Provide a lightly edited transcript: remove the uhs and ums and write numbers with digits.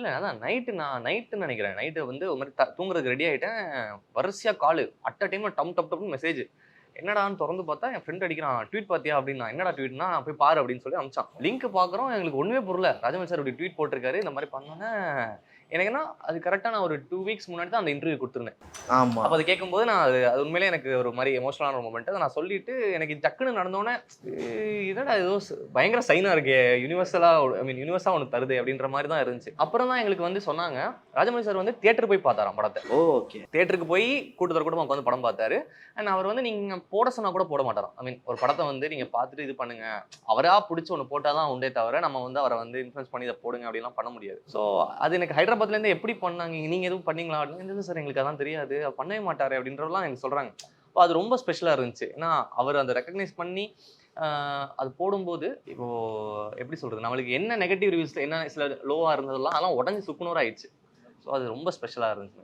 இல்ல அதான் நைட்டுன்னு நினைக்கிறேன். நைட்டு வந்து ஒரு மாரி தூங்குறதுக்கு ரெடி ஆயிட்டேன். வரிசையா காலு. அட் அ டைம்ல டம் டம் டப்னு மெசேஜ். என்னடான்னு தொறந்து பார்த்தா, என் ஃப்ரெண்ட் அடிக்கிறான். "ட்வீட் பார்த்தியா?" அப்படின்னா. "என்னடா ட்வீட்னா?" "போய் பாரு" அப்படின்னு சொல்லி அனுப்பிச்சான். லிங்க் பார்க்குறோம். எங்களுக்கு ஒண்ணுமே புரியல. ராஜமௌழி சார் இப்படி ட்வீட் போட்டிருக்காரு. இந்த மாரி பண்ணோனே, எனக்கு என்ன அது கரெக்ட்டா நான் ஒரு 2 வீக்ஸ் முன்னாடி தான் அந்த இன்டர்வியூ குடுத்துருந்தேன். ஆமா. அப்ப அத கேட்கும்போது நான் அது உண்மையிலேயே எனக்கு ஒரு மாரி எமோஷனலான ஒரு மொமெண்ட். அத நான் சொல்லிட்டு எனக்கு டக்குன்னு நடந்தோனே, என்னடா ஏதோ பயங்கர சைனா இருக்கே! யுனிவர்சலா யுனிவர்ஸா ஒண்ணு தருதே! அப்படின்ற மாரி தான் இருந்துச்சு. அப்புறம் தான் எங்களுக்கு வந்து சொன்னாங்க, ராஜமௌழி சார் வந்து தியேட்டர் போய் பார்த்தாராம் படத்த. ஓகே. தியேட்டருக்கு போய் கூட்டத்தோட கூட்டமா உட்கார்ந்து படம் பார்த்தாரு. அண்ட் அவர் வந்து நீங்க போட சொன்னா கூட போட மாட்டாராம். ஒரு படத்த வந்து நீங்க பார்த்துட்டு இது பண்ணுங்க. அவரா புடிச்சு ஒண்ணு போட்டா தான் உண்டே தவிர, நம்ம வந்து அவர வந்து இன்ஃப்ளூயன்ஸ் பண்ணி இத போடுங்க அப்படிலாம் பண்ண முடியாது. ஸோ அது எனக்கு ஹைதராபாத்ல இருந்து எப்படி பண்ணாங்க? நீங்க எதுவும் பண்ணீங்களா? அப்படின்னா, இல்ல சார் எங்களுக்கு அதெல்லாம் தெரியாது. அவர் பண்ணவே மாட்டாரு அப்படின்றதெல்லாம் எனக்கு சொல்றாங்க. அது ரொம்ப ஸ்பெஷலா இருந்துச்சு. ஏன்னா, அவர் அந்த ரெகக்னைஸ் பண்ணி அ அது போடும்போது, இப்போ எப்படி சொல்றது? நம்மளுக்கு என்ன நெகட்டிவ் ரிவ்யூஸ்ல என்ன சில லோவா இருந்ததெல்லாம் அதெல்லாம் உடைஞ்சு சுக்குநூறா ஆயிடுச்சு. ஸோ அது ரொம்ப ஸ்பெஷலா இருந்துச்சு.